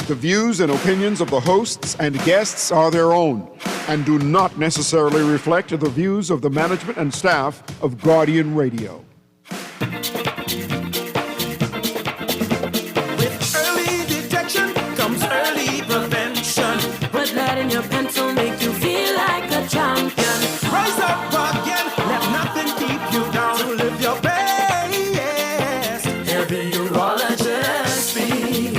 The views and opinions of the hosts and guests are their own and do not necessarily reflect the views of the management and staff of Guardian Radio. With early detection comes early prevention. Put that in your pencil, make you feel like a champion. Rise up again, let nothing keep you down. To live your best, hear the urologist speak.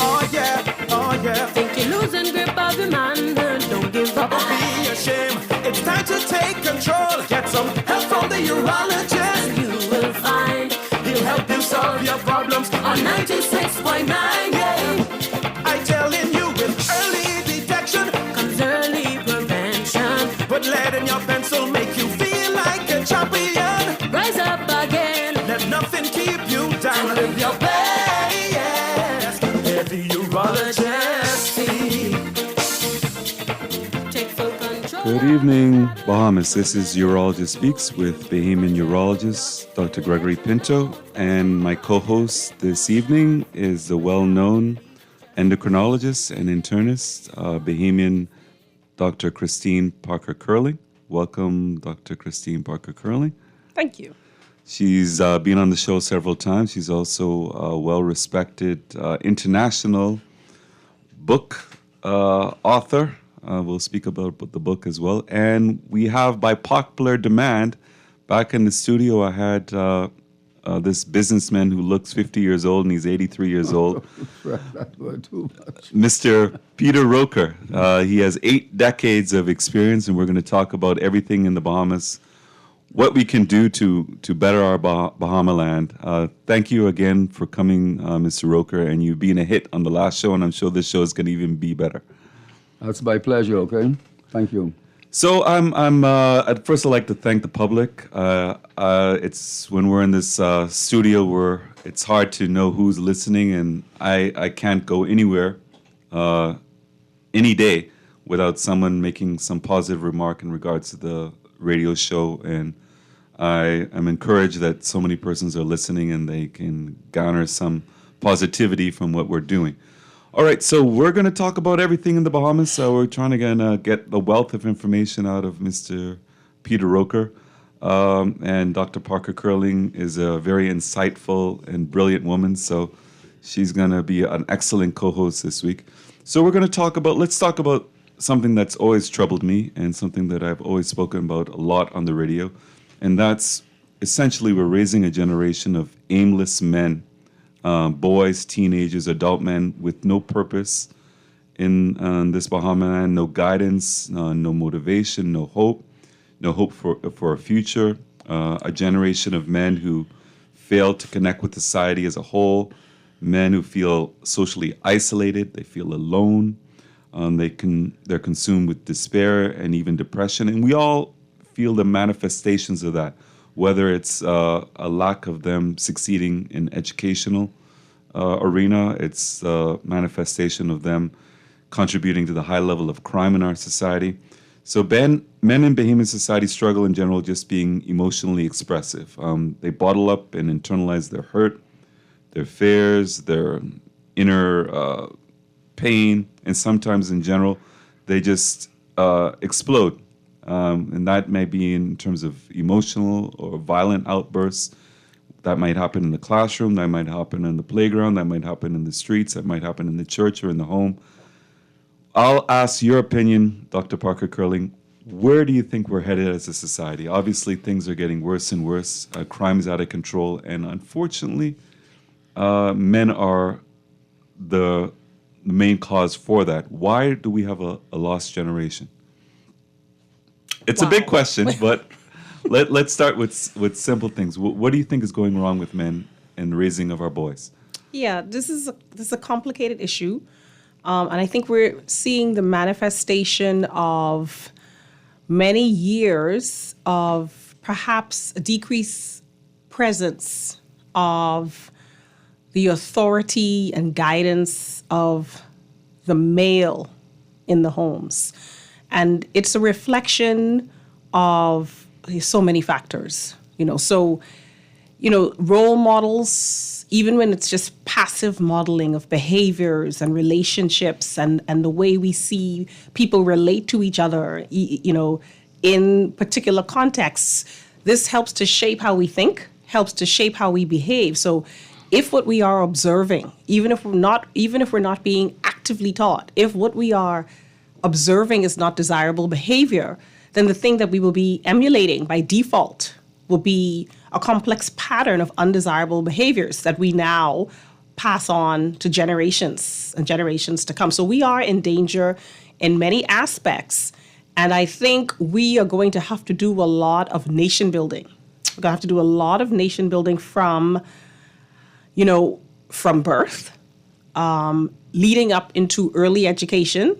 Oh yeah. Think you're losing grip of your manhood, don't give up. Don't be ashamed, it's time to take control. Get some help from the urologist. You will find He'll help you solve your problems on 96.9, yeah. I telling you, with early detection Comes early prevention. put lead in your pencil, make you feel like a champion. Rise up again, Let nothing keep you down. Live your best. Hear the urologist speak. take full control. Good evening, Bahamas. This is Urologist Speaks with Bahamian urologist Dr. Gregeggory Pinto, and my co-host this evening is the well-known endocrinologist and internist, Bahamian Dr. Christine Parker-Curling. Welcome, Dr. Christine Parker-Curling. Thank you. She's been on the show several times. She's also a well-respected international book author. We'll speak about the book as well. And we have, by popular demand, back in the studio, I had this businessman who looks 50 years old, and he's 83 years old, Mr. Peter Roker. He has 8 decades of experience, and we're going to talk about everything in the Bahamas, what we can do to better our Bahama land. Thank you again for coming, Mr. Roker, and you being a hit on the last show, and I'm sure this show is going to even be better. That's my pleasure, okay? Thank you. So at first I'd like to thank the public. It's when we're in this studio where it's hard to know who's listening, and I can't go anywhere any day without someone making some positive remark in regards to the radio show, and I am encouraged that so many persons are listening and they can garner some positivity from what we're doing. All right, so we're going to talk about everything in the Bahamas. So we're trying to get the wealth of information out of Mr. Peter Roker. And Dr. Parker-Curling is a very insightful and brilliant woman, so she's going to be an excellent co-host this week. So we're going to let's talk about something that's always troubled me and something that I've always spoken about a lot on the radio, and that's essentially we're raising a generation of aimless men. Boys, teenagers, adult men with no purpose in this Bahama land, no guidance, no motivation, no hope for a future, a generation of men who fail to connect with society as a whole, men who feel socially isolated, they feel alone, they're consumed with despair and even depression, and we all feel the manifestations of that. Whether it's a lack of them succeeding in educational arena, it's a manifestation of them contributing to the high level of crime in our society. So men in Bahamian society struggle in general just being emotionally expressive. They bottle up and internalize their hurt, their fears, their inner pain, and sometimes in general, they just explode. And that may be in terms of emotional or violent outbursts. That might happen in the classroom, that might happen in the playground, that might happen in the streets, that might happen in the church or in the home. I'll ask your opinion, Dr. Parker-Curling. Where do you think we're headed as a society? Obviously, things are getting worse and worse. Crime is out of control. And unfortunately, men are the main cause for that. Why do we have a lost generation? It's a big question, but let's start with simple things. What do you think is going wrong with men and the raising of our boys? Yeah, this is a complicated issue, and I think we're seeing the manifestation of many years of perhaps a decreased presence of the authority and guidance of the male in the homes. And it's a reflection of so many factors, So role models, even when it's just passive modeling of behaviors and relationships and the way we see people relate to each other, in particular contexts, this helps to shape how we think, helps to shape how we behave. So if what we are observing, even if we're not being actively taught, if what we are observing is not desirable behavior, then the thing that we will be emulating by default will be a complex pattern of undesirable behaviors that we now pass on to generations and generations to come. So we are in danger in many aspects. And I think we are going to have to do a lot of nation building. We're going to have to do a lot of nation building from birth, leading up into early education,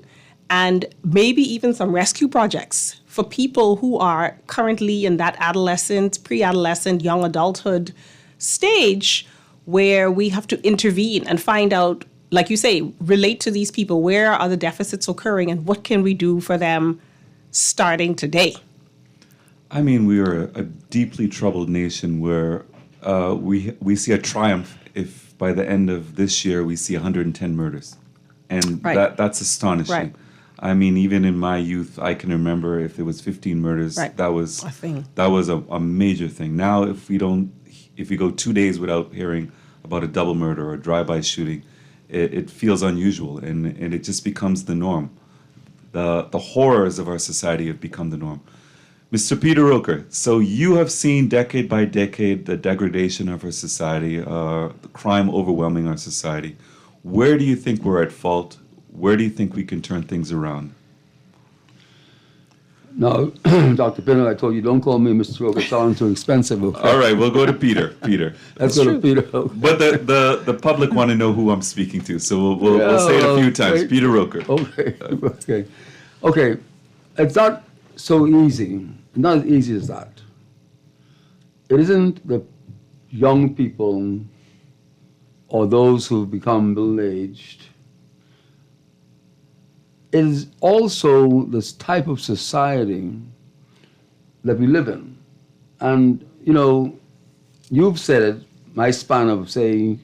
and maybe even some rescue projects for people who are currently in that adolescent, pre-adolescent, young adulthood stage where we have to intervene and find out, like you say, relate to these people. Where are the deficits occurring and what can we do for them starting today? I mean, we are a deeply troubled nation where we see a triumph if by the end of this year we see 110 murders. And Right. that's astonishing. Right. I mean, even in my youth, I can remember if there was 15 murders, Right. that was A thing. that was a major thing. Now, if we go 2 days without hearing about a double murder or a drive-by shooting, it feels unusual, and it just becomes the norm. The horrors of our society have become the norm. Mr. Peter Roker, so you have seen decade by decade the degradation of our society, the crime overwhelming our society. Where do you think we're at fault? Where do you think we can turn things around? Now, Dr. Pinto, I told you, don't call me Mr. Roker. It sounds too expensive. Okay? All right, we'll go to Peter. Peter. Let's go to Peter. But the public want to know who I'm speaking to, so we'll say it a few times. Okay. Peter Roker. Okay. It's not so easy. Not as easy as that. It isn't the young people or those who've become middle-aged. It is also this type of society that we live in. And, you've said it, my span of, say,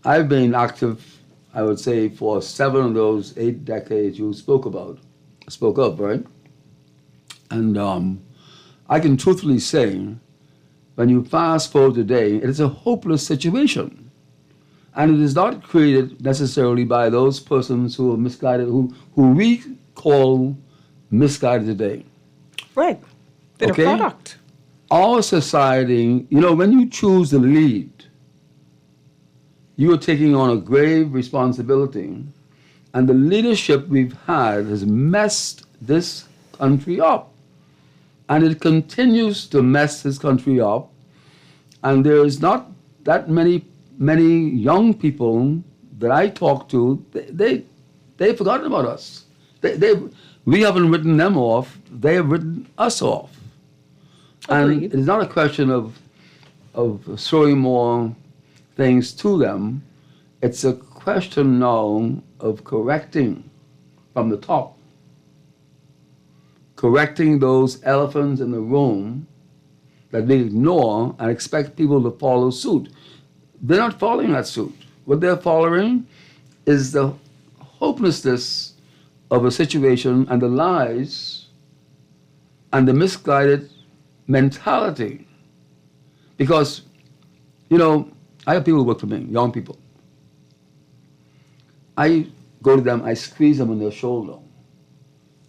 I've been active, I would say, for 7 of those 8 decades you spoke of, right? And I can truthfully say, when you fast forward today, it is a hopeless situation. And it is not created necessarily by those persons who are misguided, who we call misguided today. Right. They're Okay. a product. Our society, when you choose to lead, you are taking on a grave responsibility. And the leadership we've had has messed this country up. And it continues to mess this country up. And there's not that many young people that I talk to, they've forgotten about us. We haven't written them off, they have written us off. Agreed. And it's not a question of throwing more things to them. It's a question now of correcting from the top. Correcting those elephants in the room that we ignore and expect people to follow suit. They're not following that suit. What they're following is the hopelessness of a situation and the lies and the misguided mentality. Because, I have people who work for me, young people. I go to them, I squeeze them on their shoulder,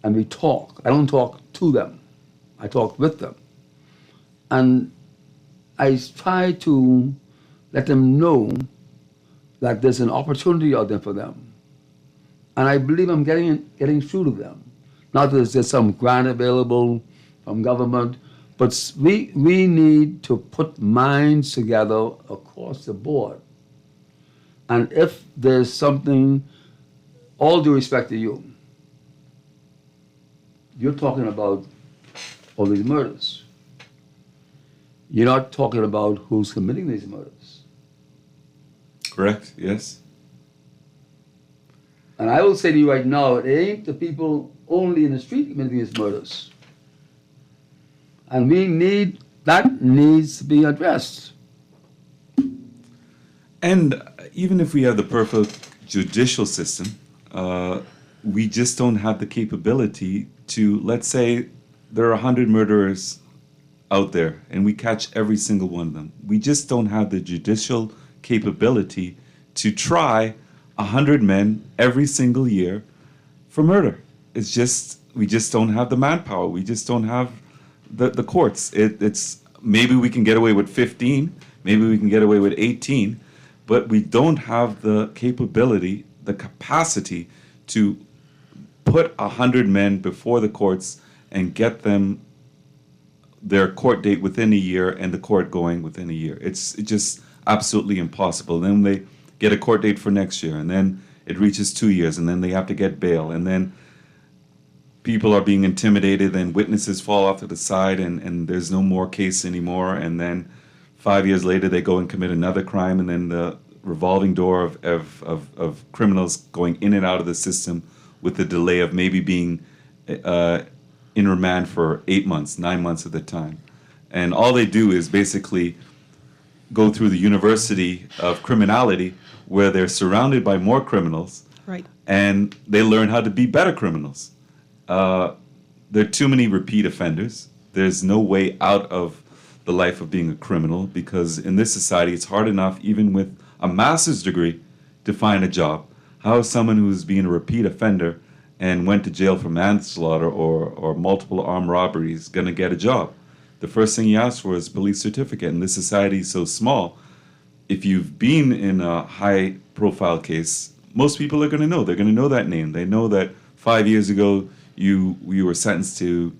and we talk. I don't talk to them. I talk with them. And I try to let them know that there's an opportunity out there for them. And I believe I'm getting through to them. Not that there's some grant available from government, but we need to put minds together across the board. And if there's something, all due respect to you, you're talking about all these murders. You're not talking about who's committing these murders. Correct, yes. And I will say to you right now, it ain't the people only in the street committing these murders. And we need That needs to be addressed. And even if we have the perfect judicial system, we just don't have the capability to, let's say, there are 100 murderers out there, and we catch every single one of them. We just don't have the judicial capability to try 100 men every single year for murder. It's just, we just don't have the manpower. We just don't have the courts. It's maybe we can get away with 15, maybe we can get away with 18, but we don't have the capability, the capacity to put 100 men before the courts and get them their court date within a year and the court going within a year. It's just absolutely impossible. Then they get a court date for next year, and then it reaches 2 years, and then they have to get bail, and then people are being intimidated, and witnesses fall off to the side, and there's no more case anymore, and then 5 years later they go and commit another crime, and then the revolving door of criminals going in and out of the system with the delay of maybe being in remand for 8 months, 9 months at a time. And all they do is basically go through the university of criminality where they're surrounded by more criminals, Right. and they learn how to be better criminals. There are too many repeat offenders. There's no way out of the life of being a criminal, because in this society it's hard enough, even with a master's degree, to find a job. How is someone who's been a repeat offender and went to jail for manslaughter or multiple armed robberies going to get a job? The first thing you ask for is a police certificate, and this society is so small. If you've been in a high-profile case, most people are going to know. They're going to know that name. They know that 5 years ago you were sentenced to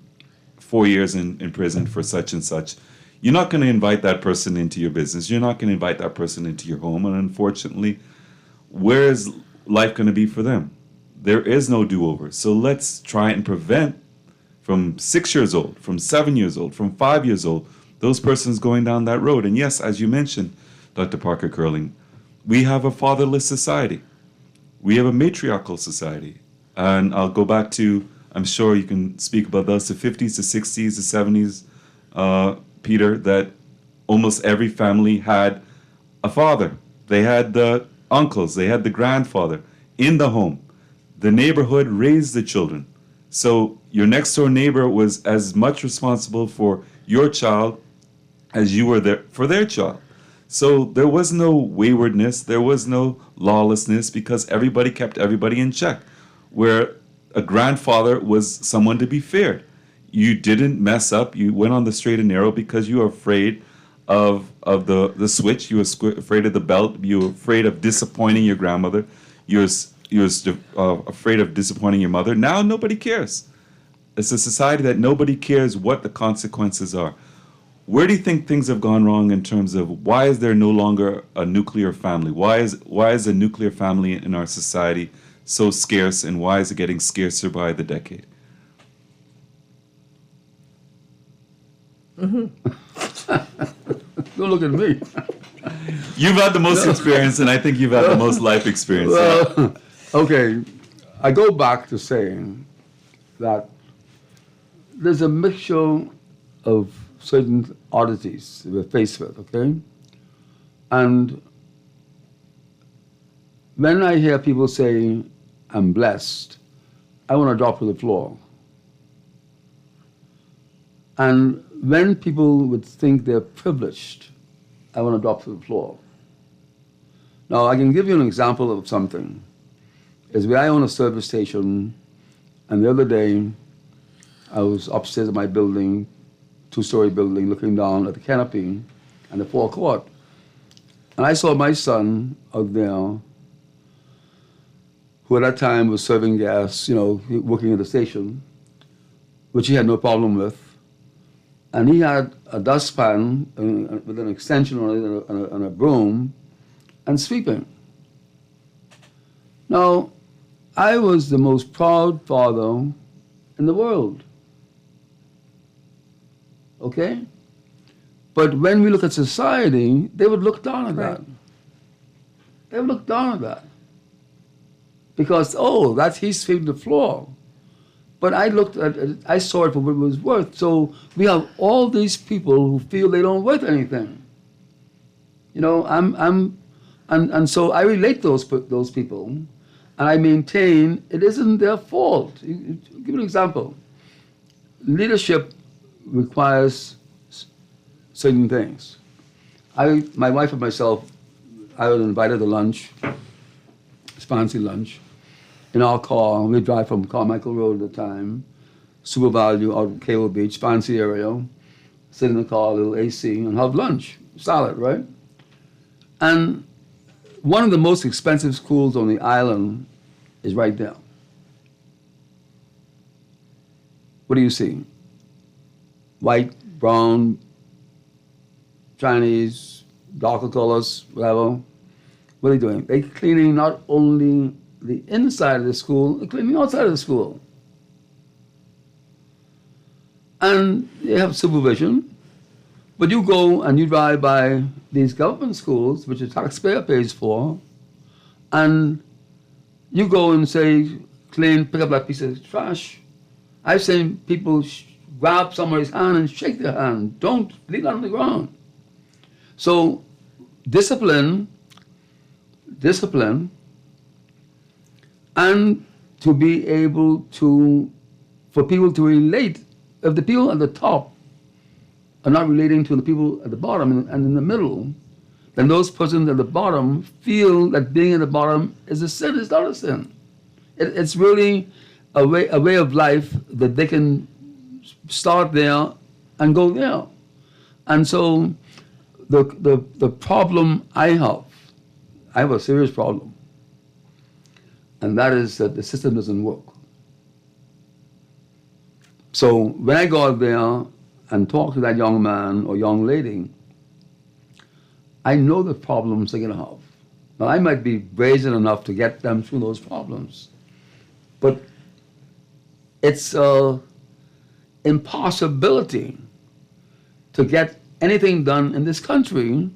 4 years in prison for such and such. You're not going to invite that person into your business. You're not going to invite that person into your home. And unfortunately, where is life going to be for them? There is no do-over. So let's try and prevent from 6 years old, from 7 years old, from 5 years old, those persons going down that road. And yes, as you mentioned, Dr. Parker Curling, we have a fatherless society. We have a matriarchal society. And I'll go back to, I'm sure you can speak about those, the 50s, the 60s, the 70s, Peter, that almost every family had a father. They had the uncles, they had the grandfather in the home. The neighborhood raised the children. So your next door neighbor was as much responsible for your child as you were there for their child. So there was no waywardness, there was no lawlessness, because everybody kept everybody in check. Where a grandfather was someone to be feared. You didn't mess up, you went on the straight and narrow because you were afraid of the switch, you were afraid of the belt, you were afraid of disappointing your grandmother, you were afraid of disappointing your mother. Now nobody cares. It's a society that nobody cares what the consequences are. Where do you think things have gone wrong in terms of why is there no longer a nuclear family? Why is a nuclear family in our society so scarce, and why is it getting scarcer by the decade? Don't look at me. You've had the most experience, and I think you've had the most life experience. Well, okay, I go back to saying that there's a mixture of certain oddities we're faced with, okay? And when I hear people say, I'm blessed, I want to drop to the floor. And when people would think they're privileged, I want to drop to the floor. Now, I can give you an example of something. Is where I own a service station, and the other day, I was upstairs in my building, 2-story building, looking down at the canopy and the forecourt. And I saw my son out there, who at that time was serving gas, working at the station, which he had no problem with. And he had a dustpan with an extension on it and a broom and sweeping. Now, I was the most proud father in the world. Okay? But when we look at society, they would look down at that. They would look down at that. Because, he's sweeping the floor. But I looked at it, I saw it for what it was worth. So we have all these people who feel they don't worth anything. You know, and so I relate those people, and I maintain it isn't their fault. Give an example. Leadership requires certain things. My wife and myself, I was invited to lunch, fancy lunch, in our car. We drive from Carmichael Road at the time, Super Value out of Cable Beach, fancy area, sit in the car, a little AC, and have lunch, salad, right? And one of the most expensive schools on the island is right there. What do you see? White, brown, Chinese, darker colors, whatever. What are they doing? They're cleaning not only the inside of the school, they're cleaning outside of the school. And they have supervision. But you go and you drive by these government schools, which the taxpayer pays for, and you go and say, clean, pick up that piece of trash. I've seen people grab somebody's hand and shake their hand. Don't leave that on the ground. So discipline, and to be able to, for people to relate, if the people at the top are not relating to the people at the bottom and in the middle, then those persons at the bottom feel that being at the bottom is a sin. It's not a sin. It's really a way of life that they can start there and go there. And so the problem I have a serious problem, and that is that the system doesn't work. So when I go out there and talk to that young man or young lady, I know the problems they're going to have. Now, I might be brazen enough to get them through those problems, but it's an impossibility to get anything done in this country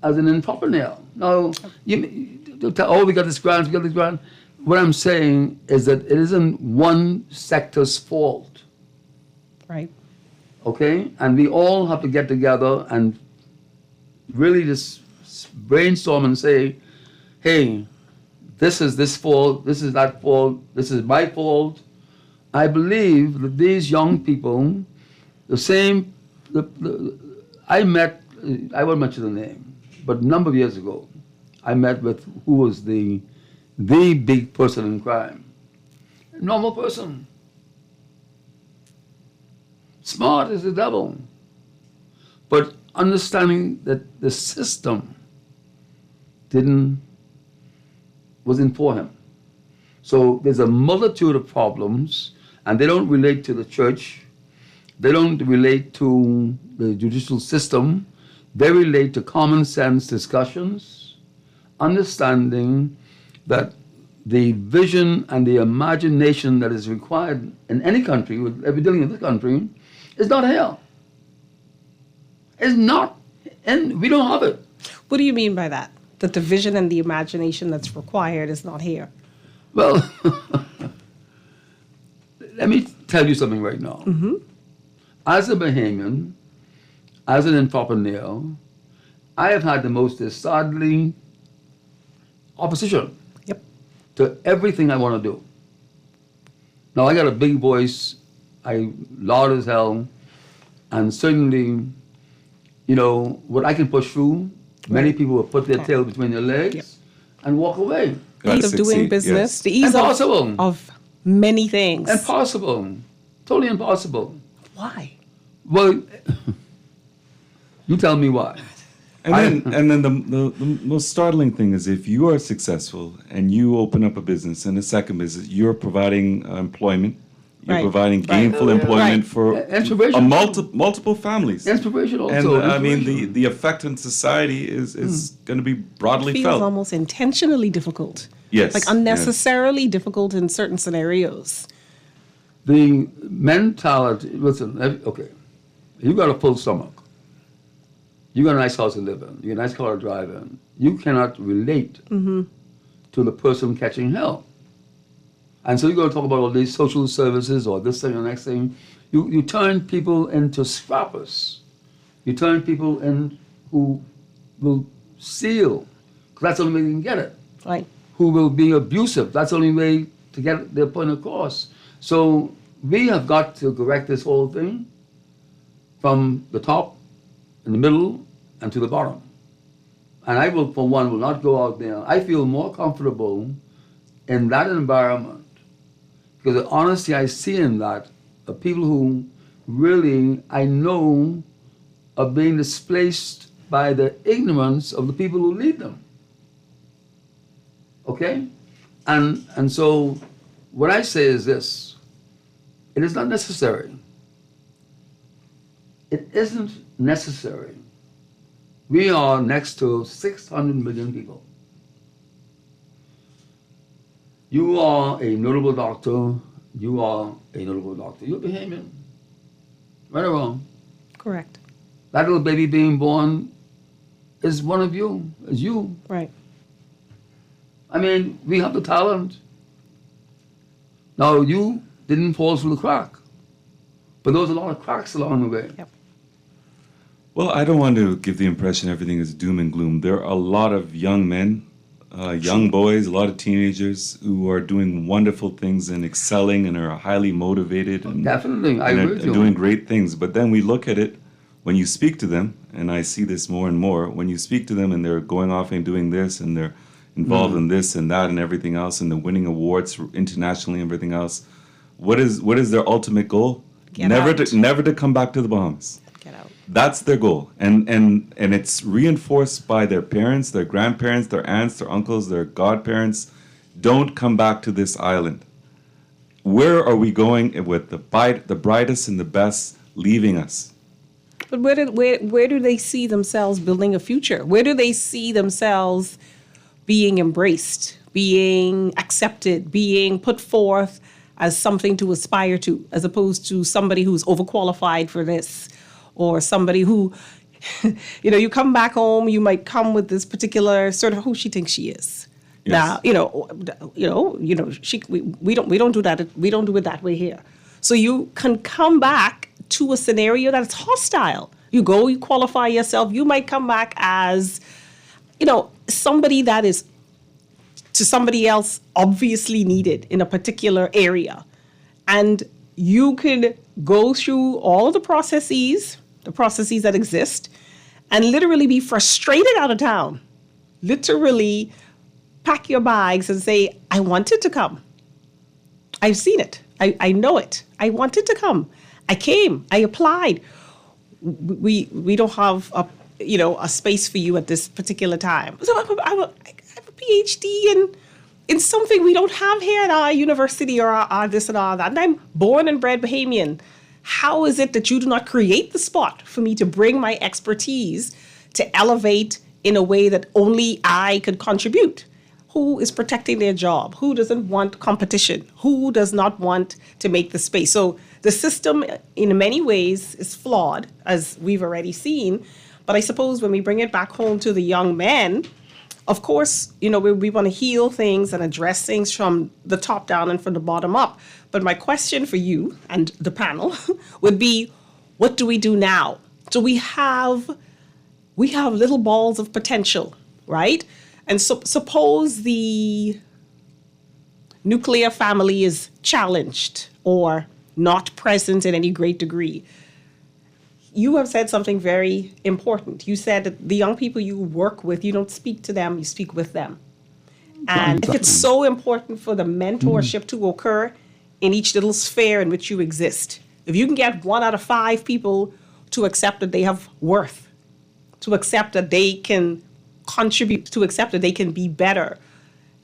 as an entrepreneur. Now, they'll tell, oh, we got this grant, we got this grant. What I'm saying is that it isn't one sector's fault. Right. Okay? And we all have to get together and really just brainstorm and say, hey, this is this fault, this is that fault, this is my fault. I believe that these young people, I won't mention the name, but a number of years ago, I met with who was the big person in crime. A normal person. Smart as the devil. But understanding that the system wasn't for him. So there's a multitude of problems, and they don't relate to the church. They don't relate to the judicial system. They relate to common sense discussions, understanding that the vision and the imagination that is required in any country, with every dealing in this country, is not here. It's not, and we don't have it. What do you mean by that? That the vision and the imagination that's required is not here? Well, let me tell you something right now. Mm-hmm. As a Bahamian, as an entrepreneur, I have had the most decidedly opposition to everything I want to do. Now, I got a big voice, I loud as hell, and certainly, you know, what I can push through, many people will put their tail between their legs and walk away. The ease of doing business, yes. the ease Impossible. of many things. Impossible. Totally impossible. Why? Well, you tell me why. And then the most startling thing is if you are successful and you open up a business and a second business, you're providing employment. You're Right. providing gainful employment for Inspiration. multiple families. Inspiration also. And I mean, inspiration. the effect on society is going to be broadly Feels felt. almost intentionally difficult. Yes. Like unnecessarily difficult in certain scenarios. The mentality, listen, okay, you got a full stomach. You got a nice house to live in. You got a nice car to drive in. You cannot relate to the person catching hell. And so you're going to talk about all these social services or this thing or next thing. You turn people into scrappers. You turn people in who will steal, because that's the only way you can get it. Right. Who will be abusive. That's the only way to get their point across. So we have got to correct this whole thing from the top, in the middle, and to the bottom. And I will, for one, will not go out there. I feel more comfortable in that environment because the honesty I see in that are people who really, I know, are being displaced by the ignorance of the people who lead them. Okay? And so what I say is this. It is not necessary. It isn't necessary. We are next to 600 million people. You are a notable doctor. You are a notable doctor. You're Bahamian. Right or wrong? Correct. That little baby being born is one of you, is you. Right. I mean, we have the talent. Now, you didn't fall through the crack, but there was a lot of cracks along the way. Yep. Well, I don't want to give the impression everything is doom and gloom. There are a lot of young men, young boys, a lot of teenagers who are doing wonderful things and excelling and are highly motivated and, Definitely, I and agree are with you. doing great things. But then we look at it, when you speak to them, and I see this more and more, when you speak to them and they're going off and doing this and they're involved in this and that and everything else and they're winning awards internationally and everything else, what is their ultimate goal? Get out. Never to come back to the Bahamas. Get out. That's their goal, and it's reinforced by their parents, their grandparents, their aunts, their uncles, their godparents. Don't come back to this island. Where are we going with the brightest and the best leaving us? But where do they see themselves building a future? Where do they see themselves being embraced, being accepted, being put forth as something to aspire to, as opposed to somebody who's overqualified for this, or somebody who, you come back home, you might come with this particular sort of who she thinks she is. Yes. Now, we don't do that. We don't do it that way here. So you can come back to a scenario that's hostile. You go, you qualify yourself. You might come back as, somebody that is to somebody else obviously needed in a particular area. And you could go through all the processes that exist, and literally be frustrated out of town. Literally pack your bags and say, I wanted to come. I've seen it. I know it. I wanted to come. I came. I applied. We don't have a space for you at this particular time. So I have a PhD in something we don't have here at our university or our this and all that. And I'm born and bred Bahamian. How is it that you do not create the spot for me to bring my expertise to elevate in a way that only I could contribute? Who is protecting their job? Who doesn't want competition? Who does not want to make the space? So the system, in many ways, is flawed, as we've already seen. But I suppose when we bring it back home to the young men, of course, we want to heal things and address things from the top down and from the bottom up. But my question for you and the panel would be, what do we do now? So we have little balls of potential, right? And so suppose the nuclear family is challenged or not present in any great degree. You have said something very important. You said that the young people you work with, you don't speak to them, you speak with them. And it's so important for the mentorship to occur in each little sphere in which you exist. If you can get 1 out of 5 people to accept that they have worth, to accept that they can contribute, to accept that they can be better,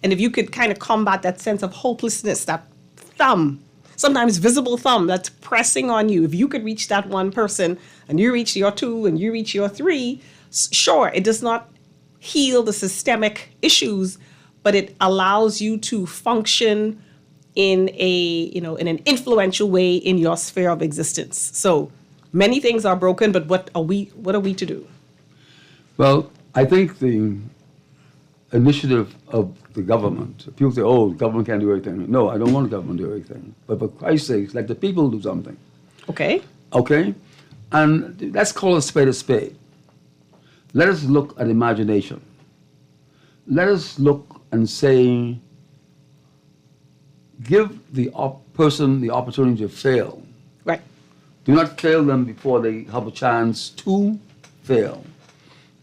and if you could kind of combat that sense of hopelessness, that thumb, sometimes visible thumb that's pressing on you, if you could reach that one person and you reach your 2 and you reach your 3, sure, it does not heal the systemic issues, but it allows you to function in in an influential way in your sphere of existence. So many things are broken, but what are we to do? Well, I think the initiative of the government. People say, oh, the government can't do everything. No, I don't want the government to do everything. But for Christ's sake, let the people do something. Okay. Okay? And let's call a spade a spade. Let us look at imagination. Let us look and say, give the person the opportunity to fail. Right. Do not fail them before they have a chance to fail.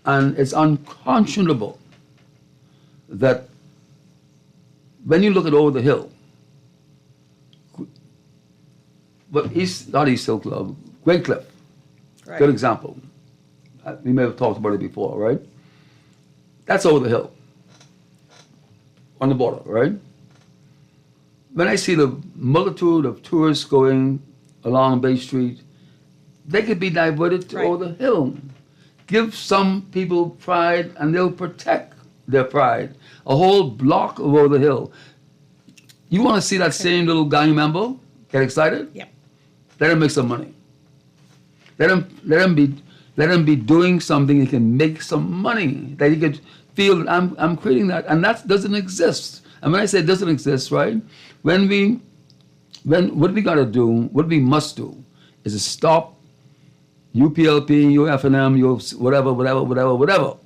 And it's unconscionable that when you look at Over the Hill, but not East Hill Club, Great Cliff, Right. good example. We may have talked about it before, right? That's Over the Hill, on the border, right? When I see the multitude of tourists going along Bay Street, they could be diverted to Right. Over the Hill. Give some people pride and they'll protect their pride. A whole block of Over the Hill. You want to see that same little gang member get excited? Yep. Let him make some money. Let him be doing something he can make some money. That he could feel that I'm creating that. And that doesn't exist. And when I say it doesn't exist, right? What we gotta do, what we must do, is to stop UPLP, UFNM, whatever,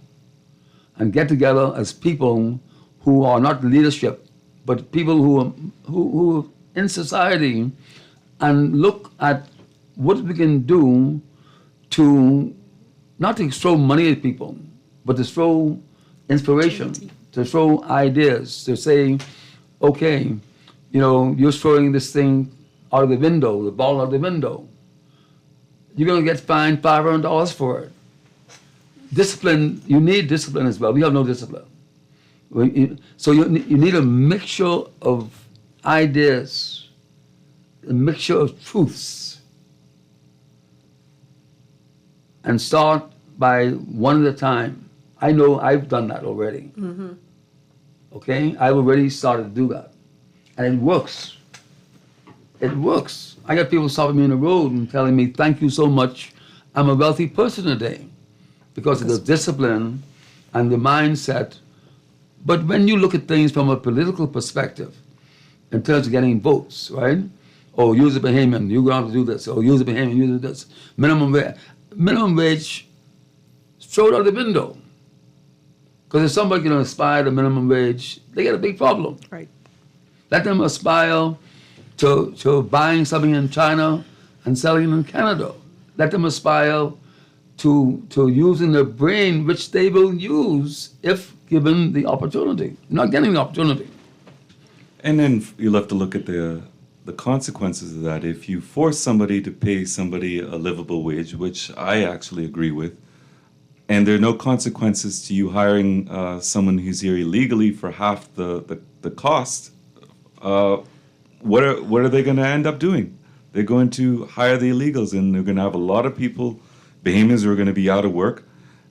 and get together as people who are not leadership, but people who are in society, and look at what we can do to not to throw money at people, but to throw inspiration, to throw ideas, to say, okay, you're throwing this thing out of the window, the ball out of the window. You're going to get fined $500 for it. Discipline, you need discipline as well. We have no discipline. So you need a mixture of ideas, a mixture of truths, and start by one at a time. I know I've done that already. Mm-hmm. Okay? I've already started to do that. And it works. It works. I got people stopping me in the road and telling me, thank you so much. I'm a wealthy person today because of the discipline and the mindset. But when you look at things from a political perspective, in terms of getting votes, right? Oh, use a Bahamian, you're going to have to do this. Oh, use a Bahamian, use this. Minimum wage, throw it out the window. Because if somebody can aspire to minimum wage, they get a big problem. Right. Let them aspire to buying something in China and selling it in Canada. Let them aspire to using their brain, which they will use if given the opportunity. Not getting the opportunity. And then you'll have to look at the consequences of that. If you force somebody to pay somebody a livable wage, which I actually agree with, and there are no consequences to you hiring someone who's here illegally for half the cost, what are they going to end up doing? They're going to hire the illegals, and they're going to have a lot of people, Bahamians, who are going to be out of work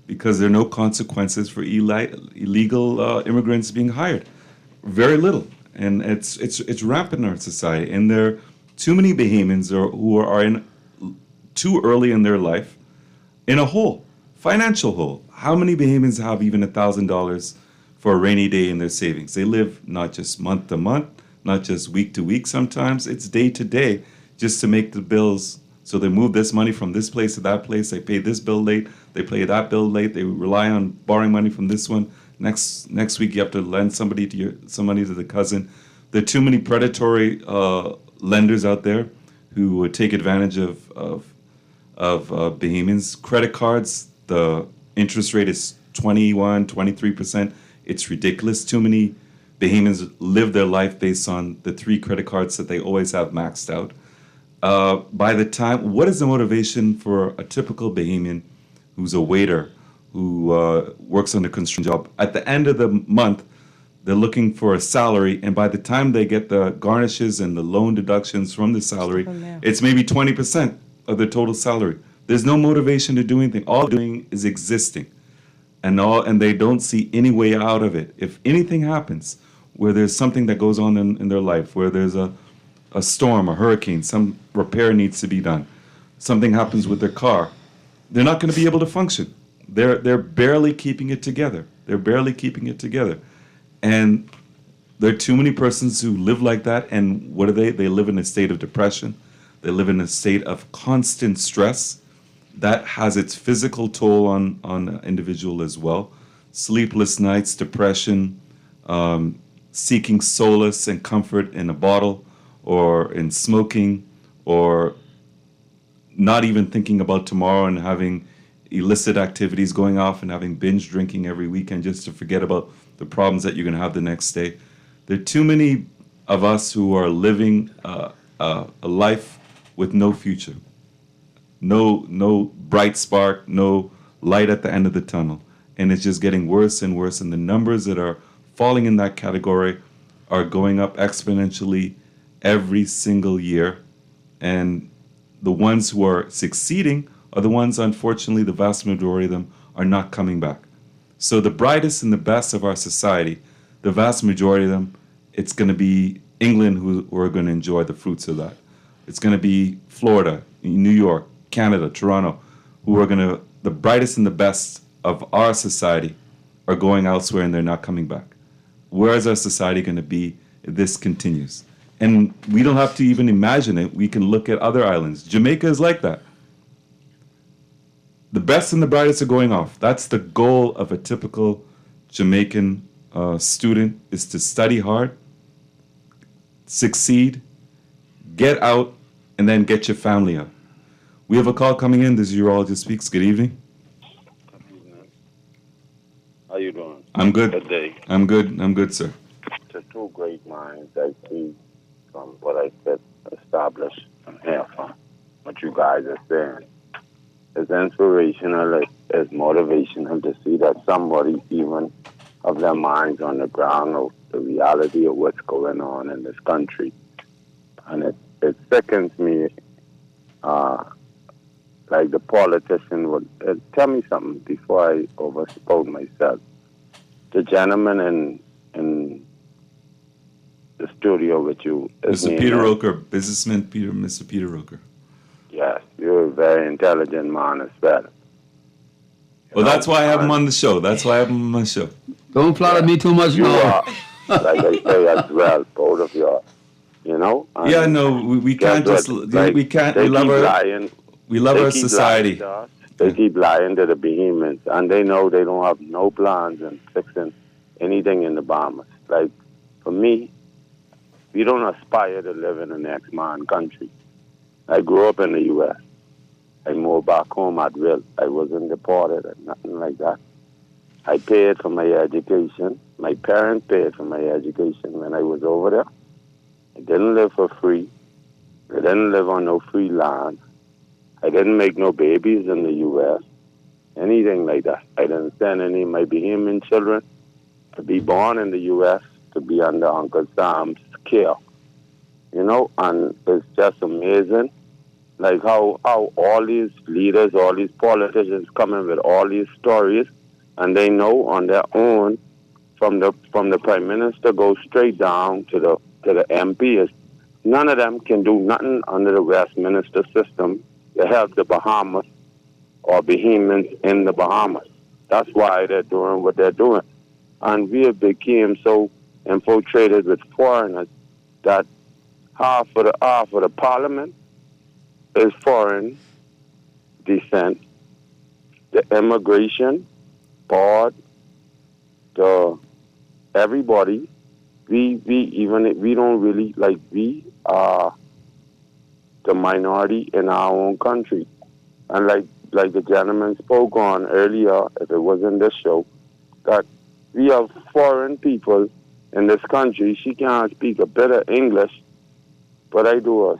because there are no consequences for illegal immigrants being hired. Very little. And it's rampant in our society. And there are too many Bahamians who are in too early in their life in a hole, financial hole. How many Bahamians have even $1,000 for a rainy day in their savings? They live not just month to month, not just week to week sometimes. It's day to day just to make the bills. So they move this money from this place to that place. They pay this bill late. They pay that bill late. They rely on borrowing money from this one. Next week you have to lend some money to the cousin. There are too many predatory lenders out there who would take advantage of Bahamians. Credit cards, the interest rate is 21, 23%. It's ridiculous. Too many Bahamians live their life based on the 3 credit cards that they always have maxed out. By the time, what is the motivation for a typical Bahamian who's a waiter, who works on a construction job? At the end of the month, they're looking for a salary, and by the time they get the garnishes and the loan deductions from the salary, it's maybe 20% of their total salary. There's no motivation to do anything. All they're doing is existing, and they don't see any way out of it. If anything happens, where there's something that goes on in their life, where there's a storm, a hurricane, some repair needs to be done, something happens with their car, they're not going to be able to function. They're barely keeping it together. They're barely keeping it together. And there are too many persons who live like that, and what are they? They live in a state of depression. They live in a state of constant stress. That has its physical toll on an individual as well. Sleepless nights, depression, seeking solace and comfort in a bottle or in smoking, or not even thinking about tomorrow and having illicit activities going off and having binge drinking every weekend just to forget about the problems that you're going to have the next day. There are too many of us who are living a life with no future, no bright spark, no light at the end of the tunnel. And it's just getting worse and worse. And the numbers that are falling in that category are going up exponentially every single year. And the ones who are succeeding are the ones, unfortunately, the vast majority of them are not coming back. So the brightest and the best of our society, the vast majority of them, it's going to be England who are going to enjoy the fruits of that. It's going to be Florida, New York, Canada, Toronto, who are going to, the brightest and the best of our society are going elsewhere and they're not coming back. Where is our society going to be if this continues? And we don't have to even imagine it. We can look at other islands. Jamaica is like that. The best and the brightest are going off. That's the goal of a typical Jamaican student, is to study hard, succeed, get out, and then get your family out. We have a call coming in. This is Urologist Speaks. Good evening. How you doing? I'm good. Good day. I'm good, sir. To two great minds, I see from what I said established and hear from what you guys are saying. It's inspirational, it's motivational to see that somebody even of their minds on the ground of the reality of what's going on in this country. And it sickens me, like the politician would tell me something before I overspoke myself. The gentleman in the studio with you, Mr. Peter Roker, businessman Mr. Peter Roker. Yes, you're a very intelligent man as well. Well, that's why I have him on the show. That's why I have him on the show. Don't flatter me too much You now. are, like I say as well, both of you are, you know? And Yeah, no, we can't guess just, what? Like, we can't, they we love keep our, lying. we love They our keep society. lying to us. They keep lying to the Bahamians, and they know they don't have no plans in fixing anything in the Bahamas. Like, for me, we don't aspire to live in the next man country. I grew up in the U.S. I moved back home at will. I wasn't deported or nothing like that. I paid for my education. My parents paid for my education when I was over there. I didn't live for free. I didn't live on no free land. I didn't make no babies in the U.S., anything like that. I didn't send any of my Bahamian children to be born in the U.S., to be under Uncle Sam's care. You know, and it's just amazing, like how all these leaders, all these politicians come in with all these stories, and they know on their own, from the Prime Minister go straight down to the MPs, none of them can do nothing under the Westminster system to help the Bahamas or Bahamians in the Bahamas. That's why they're doing what they're doing. And we have become so infiltrated with foreigners that half of the parliament is foreign descent. The immigration board, everybody, we don't really, like, we are the minority in our own country. And like the gentleman spoke on earlier, if it wasn't this show, that we have foreign people in this country. She can't speak a bit of English, but I do a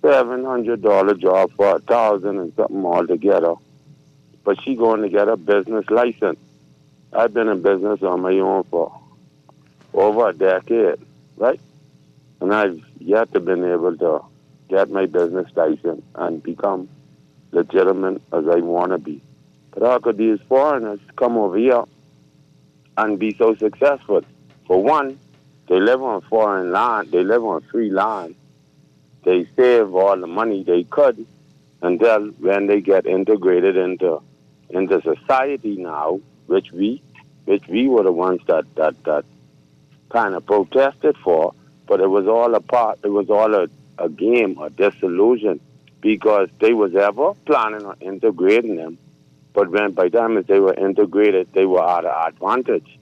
$700 job for $1,000 and something altogether. But she going to get a business license. I've been in business on my own for over a decade, right? And I've yet to been able to get my business license and become legitimate as I want to be. But how could these foreigners come over here and be so successful? For one, they live on foreign land. They live on free land. They save all the money they could until when they get integrated into into society now, which we were the ones that kind of protested for, but it was all a game, a disillusion, because they was ever planning on integrating them, but when by the time as they were integrated, they were out of advantage,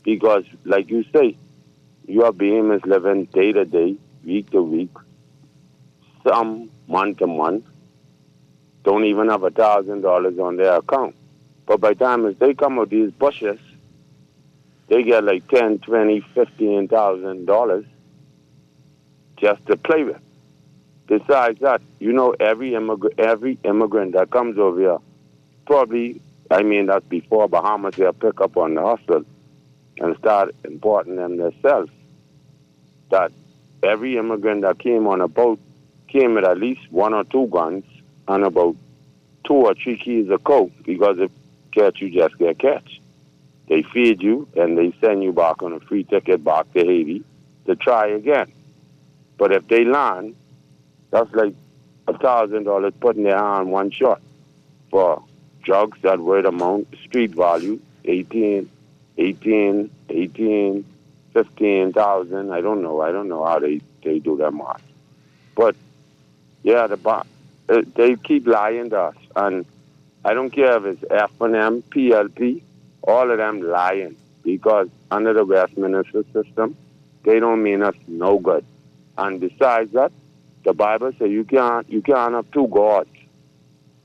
because like you say, your beam is living day to day, week to week, some month to month, don't even have $1,000 on their account. But by the time as they come with these bushes, they get like $10, $20, $15,000 just to play with. Besides that, every immigrant that comes over here, probably, that's before Bahamas, they'll pick up on the hustle and start importing them themselves. That every immigrant that came on a boat came with at least 1 or 2 guns and about 2 or 3 keys of coke, because if catch, you just get catch. They feed you and they send you back on a free ticket back to Haiti to try again. But if they land, that's like $1,000 put in their hand one shot for drugs that were the amount, street value, 15,000. I don't know how they do that math. But yeah, they keep lying to us, and I don't care if it's F&M, PLP, all of them lying, because under the Westminster system, they don't mean us no good. And besides that, the Bible says you can't have 2 gods.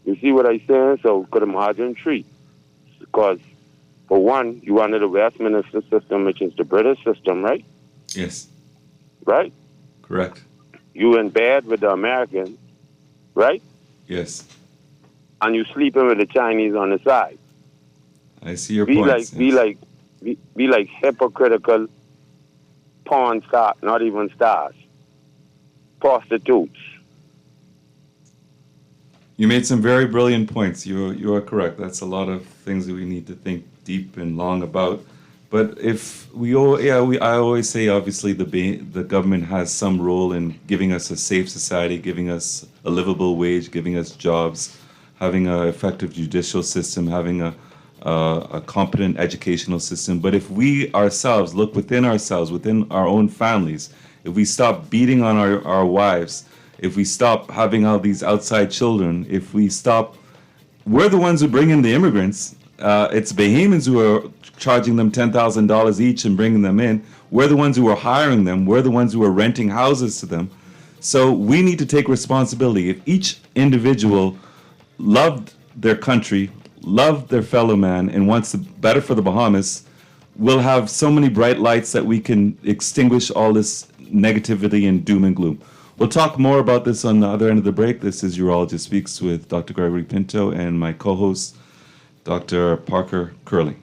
You see what I'm saying? So could imagine 3. Because for one, you under the Westminster system, which is the British system, right? Yes. Right? Correct. You in bed with the Americans, right? Yes. And you sleeping with the Chinese on the side. I see your point. Be like hypocritical porn stars, not even stars, prostitutes. You made some very brilliant points. You are correct. That's a lot of things that we need to think deep and long about. But I always say, obviously, the government has some role in giving us a safe society, giving us a livable wage, giving us jobs, having an effective judicial system, having a competent educational system. But if we ourselves look within ourselves, within our own families, if we stop beating on our wives, if we stop having all these outside children, if we stop, we're the ones who bring in the immigrants. It's Bahamians who are charging them $10,000 each and bringing them in. We're the ones who are hiring them. We're the ones who are renting houses to them. So we need to take responsibility. If each individual loved their country, loved their fellow man, and wants the better for the Bahamas, we'll have so many bright lights that we can extinguish all this negativity and doom and gloom. We'll talk more about this on the other end of the break. This is Urologist Speaks with Dr. Gregeggory Pinto and my co-host, Dr. Parker Curley.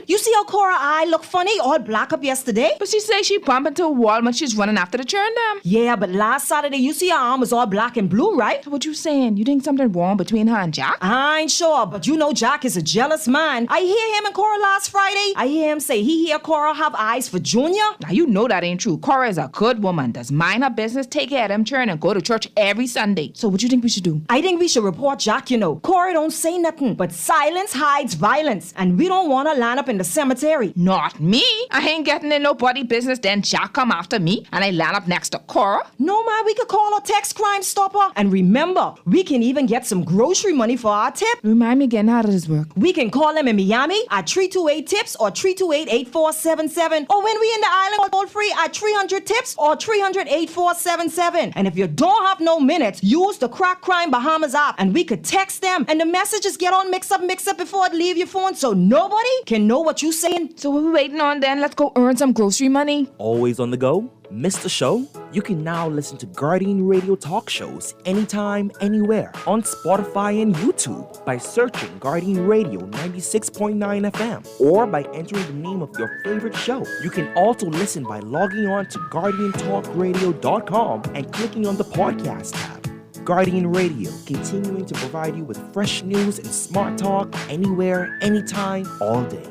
You see how Cora eye look funny, all black up yesterday? But she say she bump into a wall when she's running after the churn them. Yeah, but last Saturday, you see her arm was all black and blue, right? So what you saying? You think something wrong between her and Jack? I ain't sure, but you know Jack is a jealous man. I hear him and Cora last Friday. I hear him say he hear Cora have eyes for Junior. Now you know that ain't true. Cora is a good woman, does mind her business, take care of them churn, and go to church every Sunday. So what you think we should do? I think we should report Jack, you know. Cora don't say nothing, but silence hides violence, and we don't want to line up in the cemetery. Not me. I ain't getting in nobody business, then Jack come after me, and I land up next to Cora. No, man, we could call a text Crime Stopper. And remember, we can even get some grocery money for our tip. Remind me again, how does this work? We can call them in Miami at 328-TIPS or 328-8477. Or when we in the island, toll free at 300-TIPS or 300-8477. And if you don't have no minutes, use the Crack Crime Bahamas app and we could text them. And the messages get all mixed up before it leave your phone, so nobody can know what you saying. So what we waiting on then? Let's go earn some grocery money. Always on the go? Missed the show? You can now listen to Guardian Radio talk shows anytime, anywhere on Spotify and YouTube by searching Guardian Radio 96.9 FM or by entering the name of your favorite show. You can also listen by logging on to GuardianTalkRadio.com and clicking on the podcast tab. Guardian Radio, continuing to provide you with fresh news and smart talk anywhere, anytime, all day.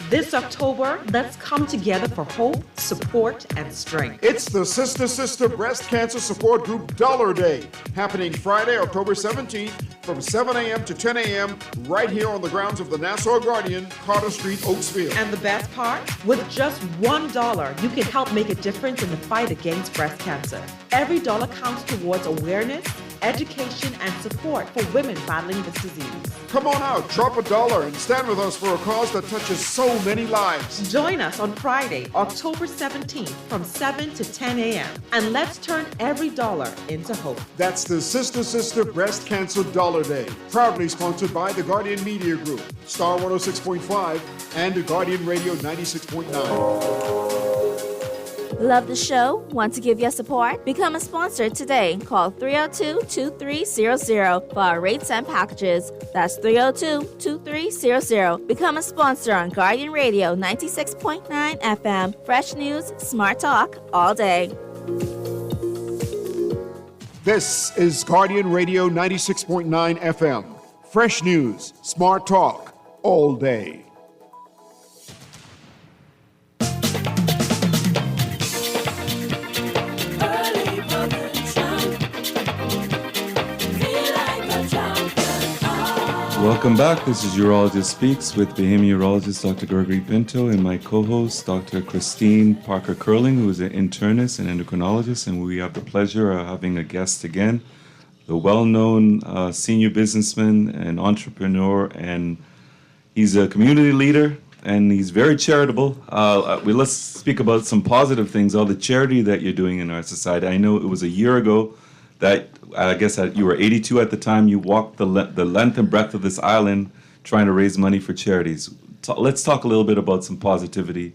This October, let's come together for hope, support, and strength. It's the Sister Breast Cancer Support Group Dollar Day, happening Friday, October 17th from 7 a.m. to 10 a.m. right here on the grounds of the Nassau Guardian, Carter Street, Oaksville. And the best part? With just $1, you can help make a difference in the fight against breast cancer. Every dollar counts towards awareness, education, and support for women battling this disease. Come on out, drop $1 and stand with us for a cause that touches so many lives. Join us on Friday, October 17th from 7 to 10 a.m. and let's turn every dollar into hope. That's the Sister Breast Cancer Dollar Day, proudly sponsored by the Guardian Media Group, Star 106.5 and the Guardian Radio 96.9. Love the show? Want to give your support? Become a sponsor today. Call 302-2300 for our rates and packages. That's 302-2300. Become a sponsor on Guardian Radio 96.9 FM. Fresh news, smart talk, all day. This is Guardian Radio 96.9 FM. Fresh news, smart talk, all day. Welcome back. This is Urologist Speaks with Bahamian urologist Dr. Gregeggory Pinto and my co-host Dr. Christine Parker Curling, who is an internist and endocrinologist, and we have the pleasure of having a guest again, the well-known senior businessman and entrepreneur, and he's a community leader and he's very charitable. Let's speak about some positive things, all the charity that you're doing in our society. I know it was a year ago that I guess that you were 82 at the time. You walked the length and breadth of this island trying to raise money for charities. Let's talk a little bit about some positivity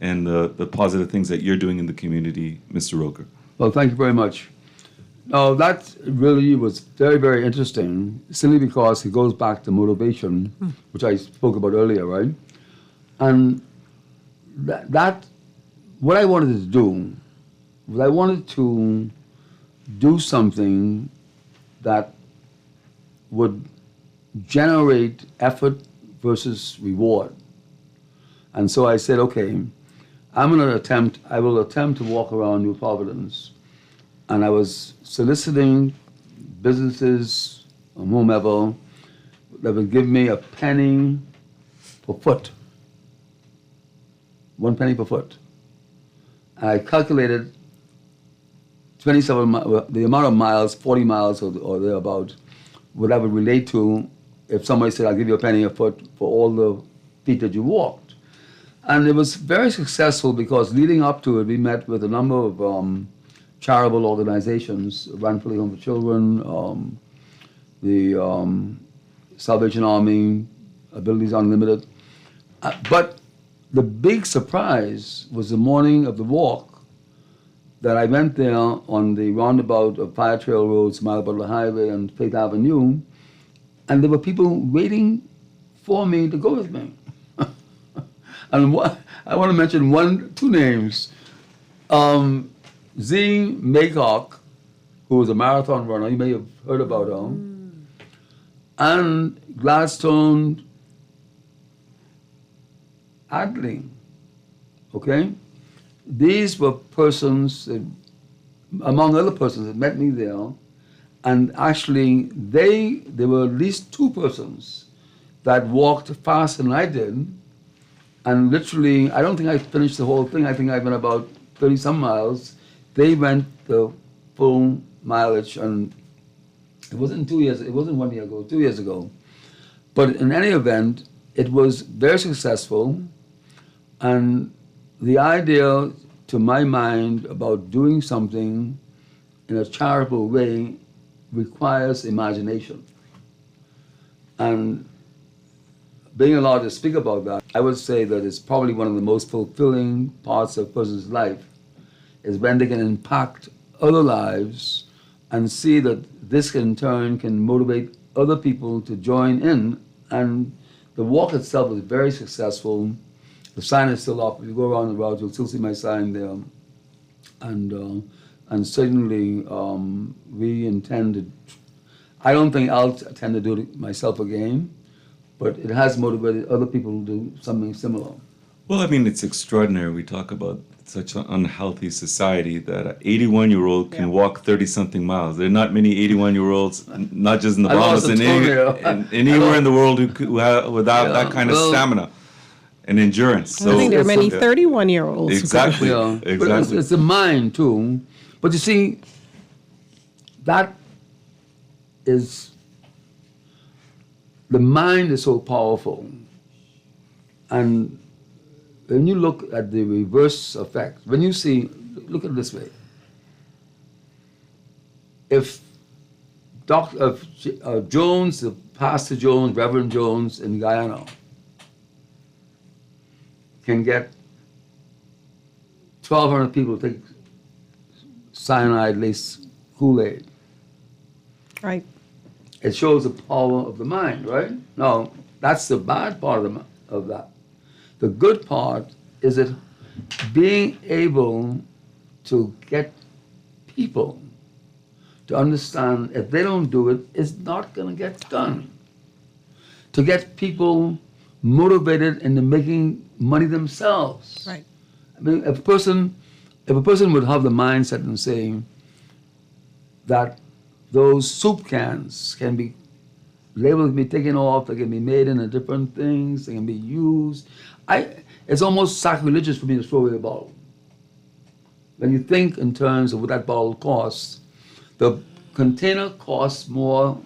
and the positive things that you're doing in the community, Mr. Roker. Well, thank you very much. No, that really was very, very interesting, simply because it goes back to motivation, which I spoke about earlier, right? And that what I wanted to do was I wanted to do something that would generate effort versus reward. And so I said, okay, I will attempt to walk around New Providence. And I was soliciting businesses or whomever that would give me a penny per foot. 1 penny per foot. And I calculated 27 the amount of miles, 40 miles or thereabout, what I would relate to if somebody said, I'll give you a penny a foot for all the feet that you walked. And it was very successful because leading up to it, we met with a number of charitable organizations, Ranfully Home for Children, the Salvation Army, Abilities Unlimited. But the big surprise was the morning of the walk that I went there on the roundabout of Fire Trail Roads, Mile Butler Highway and Faith Avenue, and there were people waiting for me to go with me. And I want to mention two names. Z. Maycock, who was a marathon runner, you may have heard about her, and Gladstone Adling, okay? These were persons, among other persons, that met me there, and actually there were at least two persons that walked faster than I did, and literally, I don't think I finished the whole thing. I think I went about 30-some miles. They went the full mileage, and it wasn't 2 years, it wasn't 1 year ago, 2 years ago. But in any event, it was very successful, and the idea, to my mind, about doing something in a charitable way requires imagination. And being allowed to speak about that, I would say that it's probably one of the most fulfilling parts of a person's life, is when they can impact other lives and see that this in turn can motivate other people to join in. And the walk itself was very successful. The sign is still up. If you go around the route, you'll still see my sign there. And And certainly we intended, I don't think I'll tend to do it myself again, but it has motivated other people to do something similar. Well, I mean, it's extraordinary. We talk about such an unhealthy society that an 81-year-old can walk 30-something miles. There are not many 81-year-olds, not just in the Bahamas, anywhere in the world without that kind of stamina and endurance. I think there are many 31-year-olds. Exactly. Yeah. Exactly. But it's the mind too. But you see, that is, the mind is so powerful. And when you look at the reverse effect, when you see, look at it this way. If Jones, Pastor Jones, Reverend Jones in Guyana can get 1,200 people to take cyanide-laced Kool-Aid. Right. It shows the power of the mind, right? Now, that's the bad part of that. The good part is that being able to get people to understand if they don't do it, it's not going to get done. To get people motivated into making money themselves. Right. I mean, if a person would have the mindset and saying that those soup cans can be labels can be taken off, they can be made into different things, they can be used. It's almost sacrilegious for me to throw away a bottle. When you think in terms of what that bottle costs, the container costs more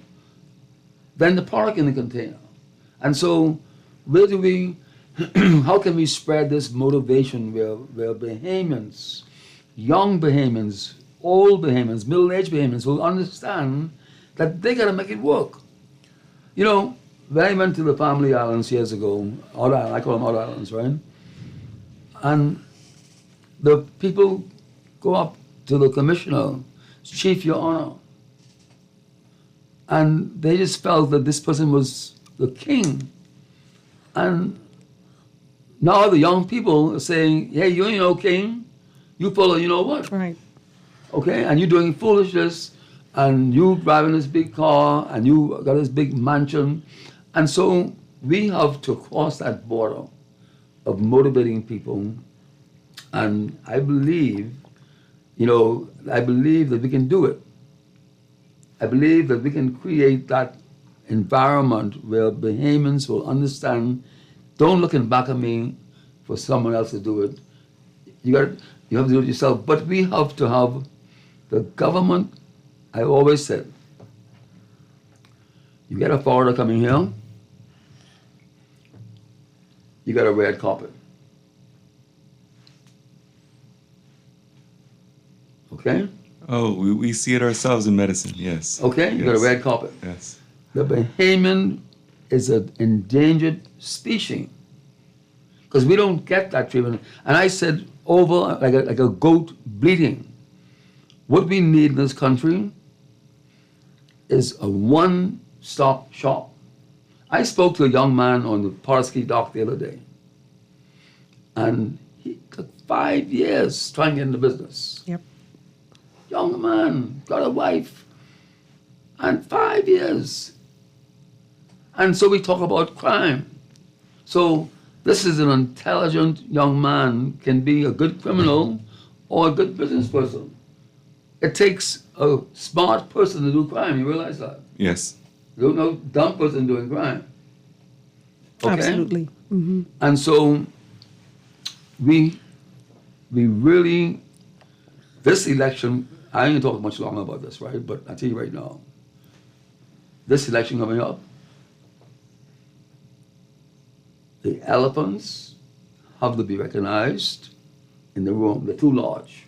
than the product in the container. And so where do we, how can we spread this motivation where Bahamians, young Bahamians, old Bahamians, middle-aged Bahamians will understand that they got to make it work. You know, when I went to the Family Islands years ago, I call them Odd Islands, right? And the people go up to the commissioner, Chief, Your Honor. And they just felt that this person was the king. And now the young people are saying, hey, you ain't no king. You follow, you know what? Right. Okay, and you're doing foolishness, and you driving this big car, and you got this big mansion. And so we have to cross that border of motivating people. And I believe, I believe that we can do it. I believe that we can create that environment where Bahamians will understand, don't look back at me for someone else to do it. You have to do it yourself. But we have to have the government. I always said, you get a foreigner coming here, you got a red carpet. Okay? Oh, we see it ourselves in medicine, yes. Okay, you got a red carpet. Yes. The Bahamian is an endangered species because we don't get that treatment. And I said, over like a goat bleeding. What we need in this country is a one-stop shop. I spoke to a young man on the Parski dock the other day, and he took 5 years trying to get into business. Yep. Young man, got a wife, and 5 years. And so we talk about crime. So this is an intelligent young man, can be a good criminal or a good business person. It takes a smart person to do crime. You realize that? Yes. There's no dumb person doing crime. Okay? Absolutely. Mm-hmm. And so we really, this election, I ain't talk much longer about this, right? But I tell you right now, this election coming up, the elephants have to be recognized in the room. They're too large.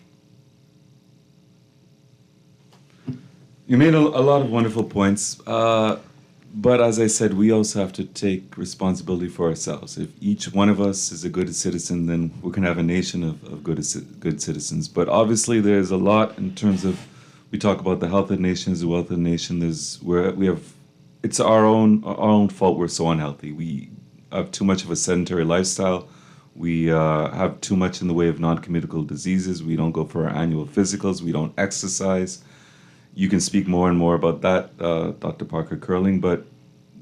You made a lot of wonderful points, but as I said, we also have to take responsibility for ourselves. If each one of us is a good citizen, then we can have a nation of good citizens. But obviously, there's a lot in terms of, we talk about the health of the nation is the wealth of the nation. It's our own fault we're so unhealthy. We have too much of a sedentary lifestyle. We have too much in the way of non-communicable diseases. We don't go for our annual physicals. We don't exercise. You can speak more and more about that, Dr. Parker Curling, but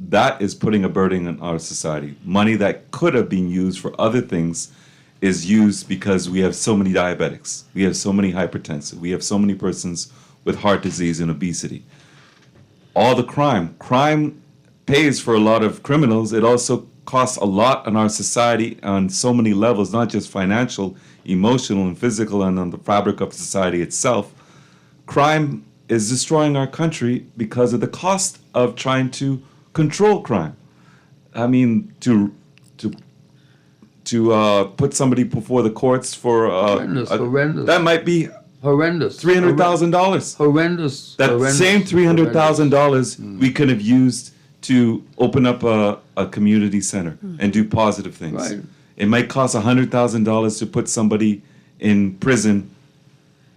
that is putting a burden on our society. Money that could have been used for other things is used because we have so many diabetics. We have so many hypertensive. We have so many persons with heart disease and obesity. All the crime pays for a lot of criminals. It also costs a lot on our society on so many levels, not just financial, emotional, and physical, and on the fabric of society itself. Crime is destroying our country because of the cost of trying to control crime. I mean, to put somebody before the courts for horrendous. That might be horrendous. $300,000. Horrendous. That horrendous. same $300,000 we could have used to open up a community center and do positive things. Right. It might cost $100,000 to put somebody in prison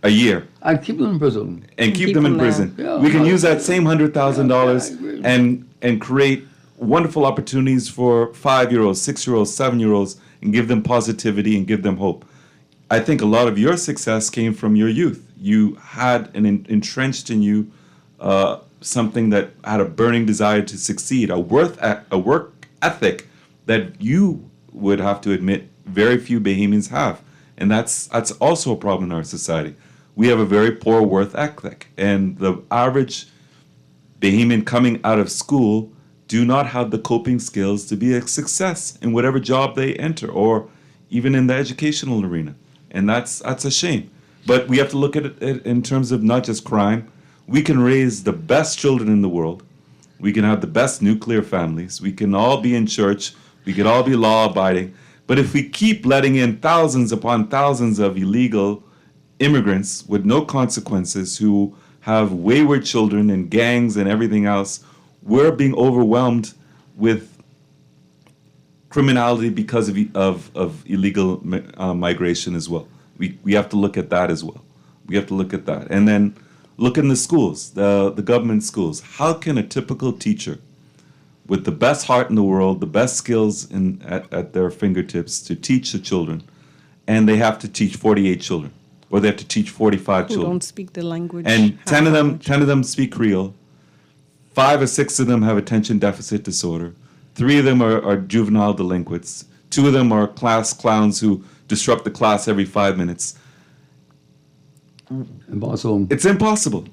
a year. And keep them in prison. And keep them in prison. Yeah, we can use that same $100,000 and create wonderful opportunities for 5-year-olds, 6-year-olds, 7-year-olds, and give them positivity and give them hope. I think a lot of your success came from your youth. You had entrenched in you something that had a burning desire to succeed, a work ethic that you would have to admit very few Bahamians have. And that's also a problem in our society. We have a very poor work ethic, and the average Bahamian coming out of school do not have the coping skills to be a success in whatever job they enter, or even in the educational arena. And that's a shame. But we have to look at it in terms of not just crime. We can raise the best children in the world. We can have the best nuclear families. We can all be in church. We can all be law-abiding. But if we keep letting in thousands upon thousands of illegal immigrants with no consequences who have wayward children and gangs and everything else, we're being overwhelmed with criminality because of illegal migration as well. We have to look at that as well. We have to look at that. And then look in the schools, the government schools. How can a typical teacher with the best heart in the world, the best skills at their fingertips to teach the children, and they have to teach 48 children, or they have to teach 45 children. Who don't speak the language. And 10 of them speak Creole. 5 or 6 of them have attention deficit disorder. 3 of them are juvenile delinquents. 2 of them are class clowns who disrupt the class every 5 minutes. Impossible. It's impossible.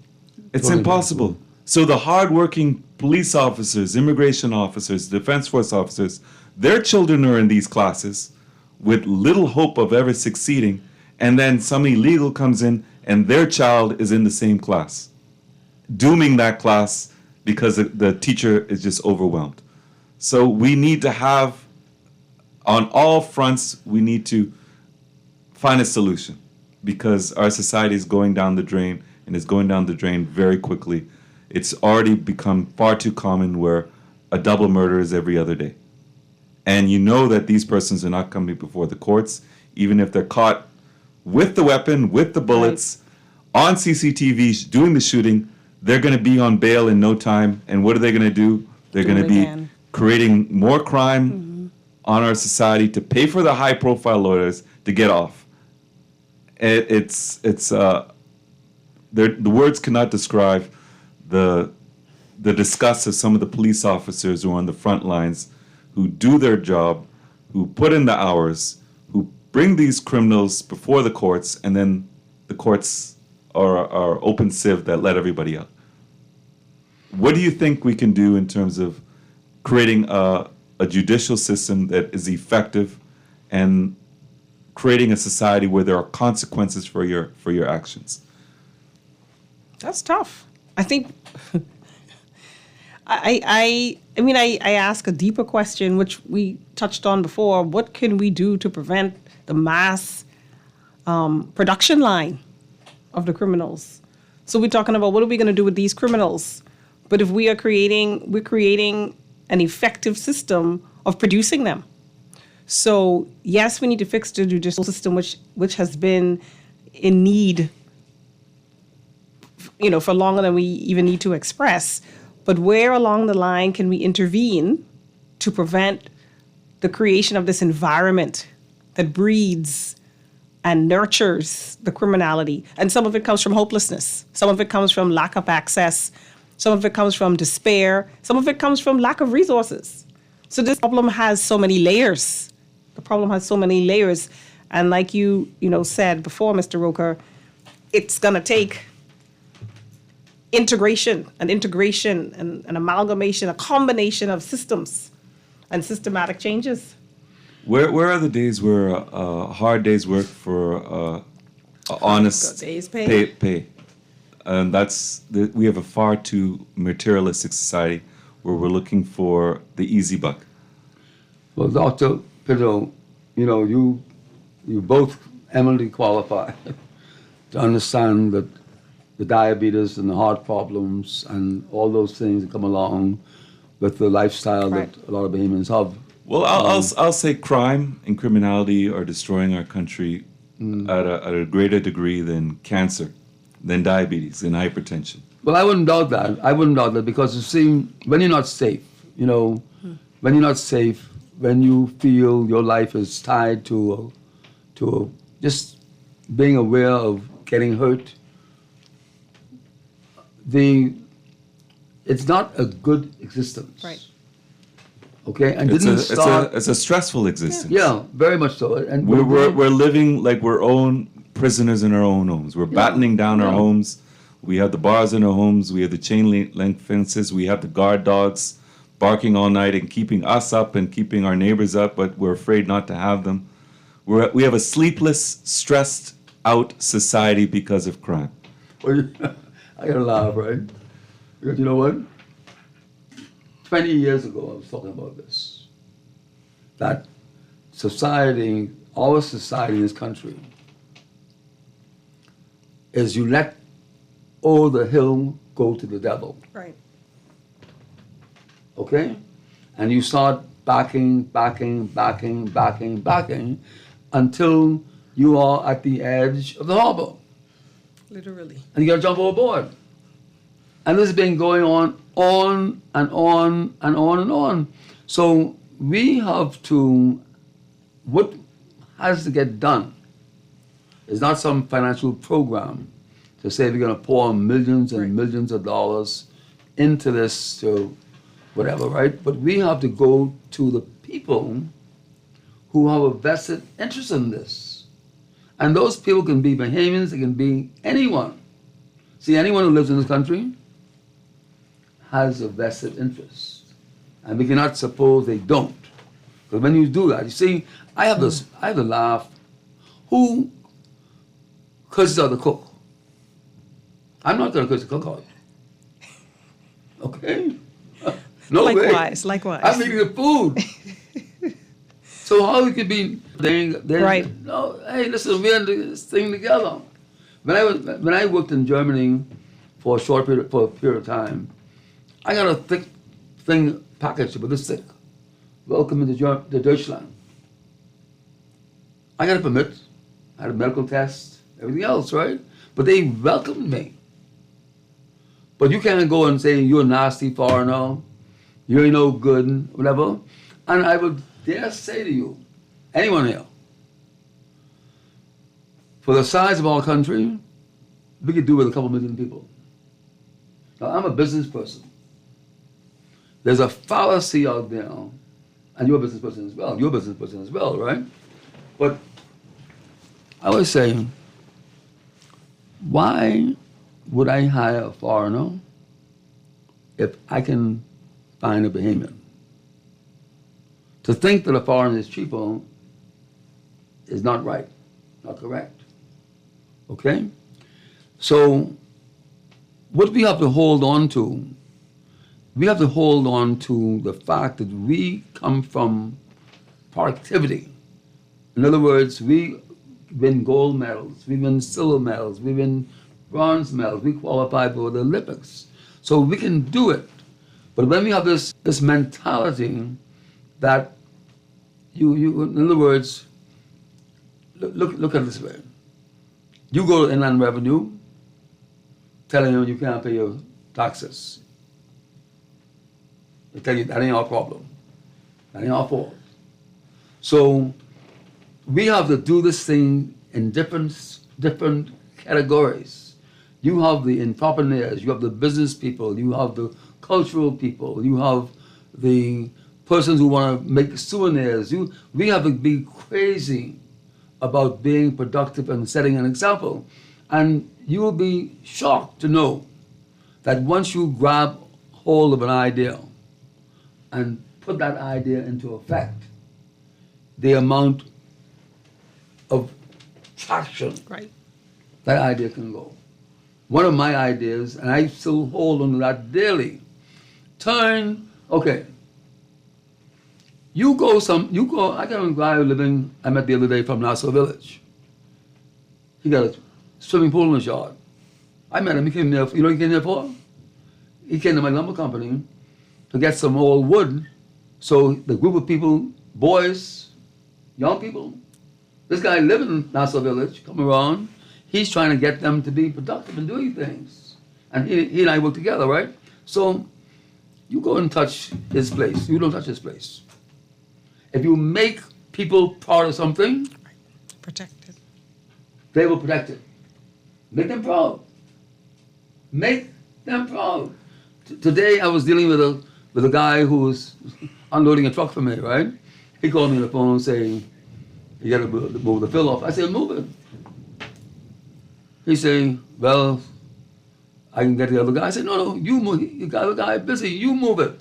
It's impossible. So the hardworking police officers, immigration officers, defense force officers, their children are in these classes with little hope of ever succeeding, and then some illegal comes in and their child is in the same class, dooming that class because the teacher is just overwhelmed. So we need to have, on all fronts, we need to find a solution, because our society is going down the drain, and it's going down the drain very quickly. It's already become far too common where a double murder is every other day. And you know that these persons are not coming before the courts, even if they're caught with the weapon, with the bullets, on CCTV doing the shooting. They're going to be on bail in no time. And what are they going to do? They're going to be creating more crime on our society to pay for the high-profile lawyers to get off. The words cannot describe the disgust of some of the police officers who are on the front lines, who do their job, who put in the hours, who bring these criminals before the courts, and then the courts are open sieve that let everybody out. What do you think we can do in terms of creating a judicial system that is effective and creating a society where there are consequences for your actions? That's tough. I think I mean I ask a deeper question, which we touched on before. What can we do to prevent the mass production line of the criminals? So we're talking about what are we going to do with these criminals? But if we're creating an effective system of producing them. So yes, we need to fix the judicial system, which has been in need, for longer than we even need to express. But where along the line can we intervene to prevent the creation of this environment that breeds and nurtures the criminality. And some of it comes from hopelessness. Some of it comes from lack of access. Some of it comes from despair. Some of it comes from lack of resources. So this problem has so many layers. The problem has so many layers. And like you said before, Mr. Roker, it's going to take integration and an amalgamation, a combination of systems and systematic changes. Where are the days where hard days work for honest days pay? And we have a far too materialistic society where we're looking for the easy buck. Well, Dr. Pinto, you both eminently qualify to understand that the diabetes and the heart problems and all those things that come along with the lifestyle that a lot of Bahamians have. Well, I'll say crime and criminality are destroying our country at a greater degree than cancer, than diabetes, than hypertension. Well, I wouldn't doubt that because you see, when you're not safe, when you feel your life is tied to just being aware of getting hurt, it's not a good existence. Right. Okay, and it's a stressful existence. Yeah, very much so. And we're living like we're own prisoners in our own homes. We're battening down our homes. We have the bars in our homes. We have the chain link fences. We have the guard dogs barking all night and keeping us up and keeping our neighbors up, but we're afraid not to have them. We have a sleepless, stressed out society because of crime. Well, I gotta laugh, right? Because you know what? 20 years ago, I was talking about this. That society, our society in this country, is you let all the hill go to the devil. Right. Okay? And you start backing until you are at the edge of the harbor. Literally. And you gotta jump overboard. And this has been going on and on and on and on. So we have to, what has to get done is not some financial program to say we're gonna pour millions and millions of dollars into this to whatever, right? But we have to go to the people who have a vested interest in this. And those people can be Bahamians, it can be anyone. See, anyone who lives in this country has a vested interest. And we cannot suppose they don't. Because when you do that, you see, I have to laugh. Who curses out the cook? I'm not going to curse the cook out. Okay? No way. Likewise. I'm eating the food. So how it could be right? No, hey, listen, we're in this thing together. When I worked in Germany for a period of time, I got a thick thing package about this thick. Welcome to Deutschland. I got a permit, I had a medical test, everything else, right? But they welcomed me. But you can't go and say you're a nasty foreigner, you're no good, and whatever. And I would dare say to you, anyone here, for the size of our country, we could do with a couple million people. Now, I'm a business person. There's a fallacy out there, and you're a business person as well. You're a business person as well, right? But I was saying, why would I hire a foreigner if I can find a Bahamian? To think that a foreigner is cheaper is not right, not correct. Okay? So, what we have to hold on to, the fact that we come from productivity. In other words, we win gold medals, we win silver medals, we win bronze medals, we qualify for the Olympics. So we can do it. But when we have this mentality that you in other words, look at it this way. You go to Inland Revenue, telling them you can't pay your taxes. They tell you that ain't our problem. That ain't our fault. So we have to do this thing in different categories. You have the entrepreneurs, you have the business people, you have the cultural people, you have the persons who want to make souvenirs. We have to be crazy about being productive and setting an example. And you will be shocked to know that once you grab hold of an idea and put that idea into effect, the amount of traction that idea can go. One of my ideas, and I still hold on to that daily, I got a guy I met the other day from Nassau Village. He got a swimming pool in his yard. I met him, he came there, you know what he came there for? He came to my lumber company to get some old wood. So the group of people, boys, young people, this guy living in Nassau Village, come around, he's trying to get them to be productive and doing things. And he and I work together, right? So you go and touch his place. You don't touch his place. If you make people part of something, Protect it. they will protect it. Make them proud. Make them proud. Today I was dealing with a guy who was unloading a truck for me, right? He called me on the phone saying, you gotta move the fill off. I said, move it. He said, well, I can get the other guy. I said, no, you move. You got the guy busy. You move it.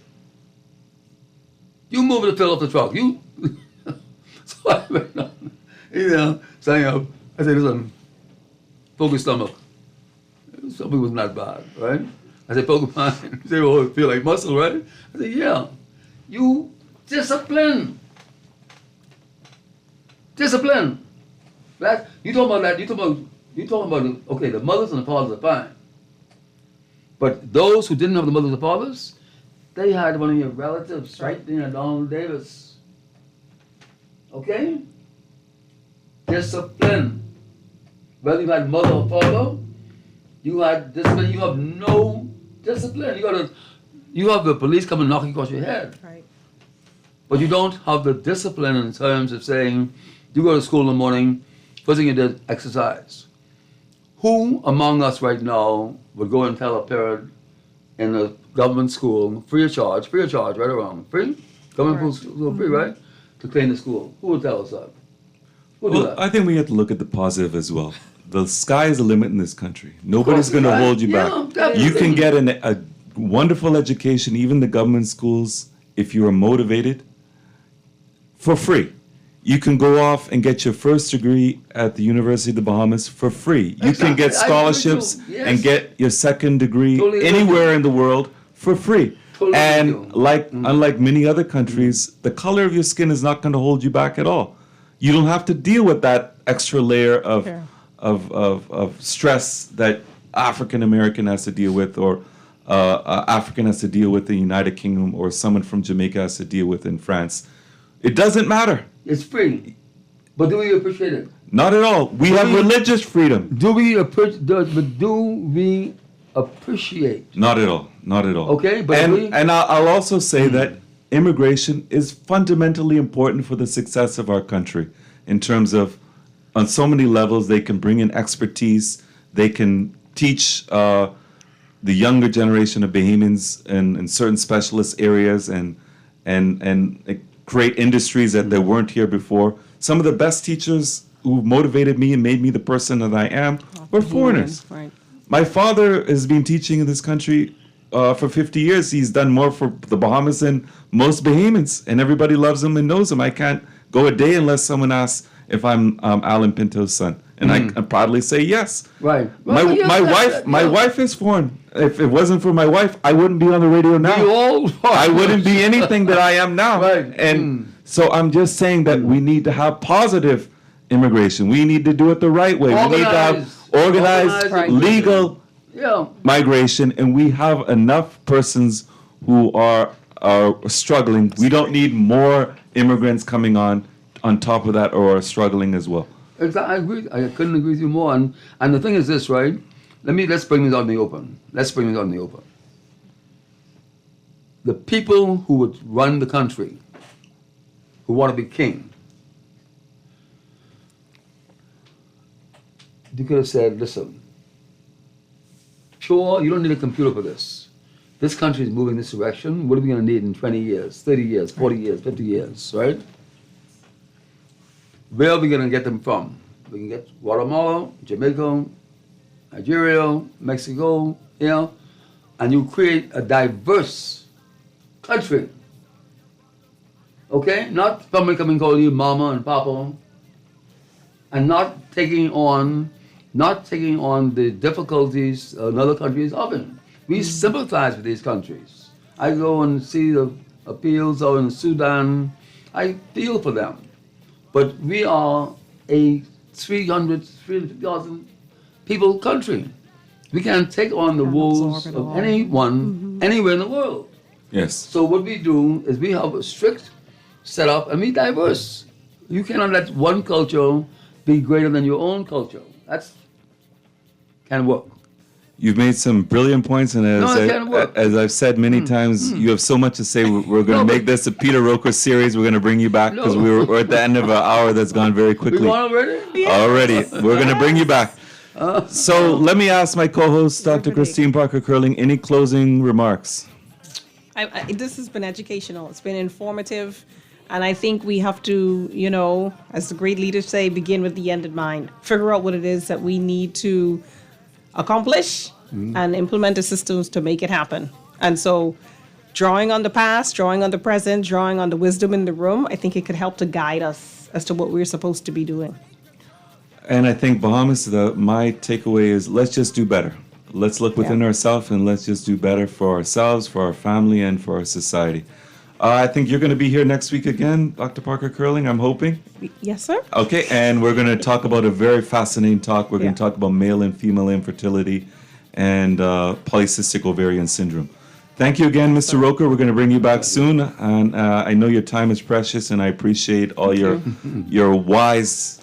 You move it to fill off the truck. You. So I went on. Sang up. I said, listen, poke your stomach. Something was not bad, right? I said, poke mine. He said, oh, it feel like muscle, right? I said, yeah. You discipline. Discipline. That, you talking about, okay, the mothers and the fathers are fine. But those who didn't have the mothers and fathers, they had one of your relatives right there, Donald Davis. Okay? Discipline. Whether you had mother or father, you had discipline. You have no discipline. You have the police come and knock across your head. Right. But you don't have the discipline in terms of saying, you go to school in the morning, first thing you did, exercise. Who among us right now would go and tell a parent in a government school, free of charge, right around, free? Government school, free, right? To clean the school. Who would tell us that? Who would do that? I think we have to look at the positive as well. The sky is the limit in this country. Nobody's going to hold you back. Definitely. You can get a wonderful education, even the government schools, if you are motivated, for free. You can go off and get your first degree at the University of the Bahamas for free. You can get scholarships and get your second degree anywhere in the world for free. And unlike many other countries, the color of your skin is not going to hold you back at all. You don't have to deal with that extra layer of stress that African American has to deal with, or African has to deal with in the United Kingdom, or someone from Jamaica has to deal with in France. It doesn't matter. It's free. But do we appreciate it? Not at all. We have religious freedom. Do we appreciate? Not at all. Not at all. Okay, but and I'll also say that immigration is fundamentally important for the success of our country in terms of, on so many levels, they can bring in expertise. They can teach the younger generation of Bahamians in certain specialist areas and create industries that weren't here before. Some of the best teachers who motivated me and made me the person that I am were foreigners. Right. My father has been teaching in this country for 50 years. He's done more for the Bahamas than most Bahamians, and everybody loves him and knows him. I can't go a day unless someone asks if I'm Alan Pinto's son, and I proudly say yes. Right. My wife is foreign. If it wasn't for my wife, I wouldn't be on the radio now. I wouldn't be anything that I am now. Right. And so I'm just saying that we need to have positive immigration. We need to do it the right way. We need to have organized, legal migration, and we have enough persons who are struggling. We don't need more immigrants coming on top of that, or are struggling as well. Exactly, I agree. I couldn't agree with you more. And the thing is this, right? Let's bring this out in the open. The people who would run the country, who want to be king, you could have said, listen, sure, you don't need a computer for this. This country is moving this direction. What are we going to need in 20 years, 30 years, 40 years, 50 years, right? Where are we going to get them from? We can get Guatemala, Jamaica, Nigeria, Mexico, and you create a diverse country. Okay? Not somebody coming calling you mama and papa, and not taking on the difficulties another country is having. We sympathize with these countries. I go and see the appeals out in Sudan. I feel for them. But we are a 350,000 people country. We can't take on the woes of anyone anywhere in the world. Yes. So what we do is we have a strict setup and we diverse. You cannot let one culture be greater than your own culture. That's can't work. You've made some brilliant points, and as I've said many times, you have so much to say. We're going to make this a Peter Roker series. We're going to bring you back because we're at the end of an hour that's gone very quickly. We want already? Yeah. Already. We're going to bring you back. So let me ask my co-host, Dr. Christine Parker Curling, any closing remarks? This has been educational. It's been informative. And I think we have to, as the great leaders say, begin with the end in mind. Figure out what it is that we need to accomplish and implement the systems to make it happen. And so drawing on the past, drawing on the present, drawing on the wisdom in the room, I think it could help to guide us as to what we're supposed to be doing. And I think, Bahamas, my takeaway is let's just do better. Let's look within ourselves and let's just do better for ourselves, for our family, and for our society. I think you're going to be here next week again, Dr. Parker Curling, I'm hoping. Yes, sir. Okay, and we're going to talk about a very fascinating talk. We're going to talk about male and female infertility and polycystic ovarian syndrome. Thank you again, Mr. Roker. We're going to bring you back soon. And I know your time is precious, and I appreciate all your wise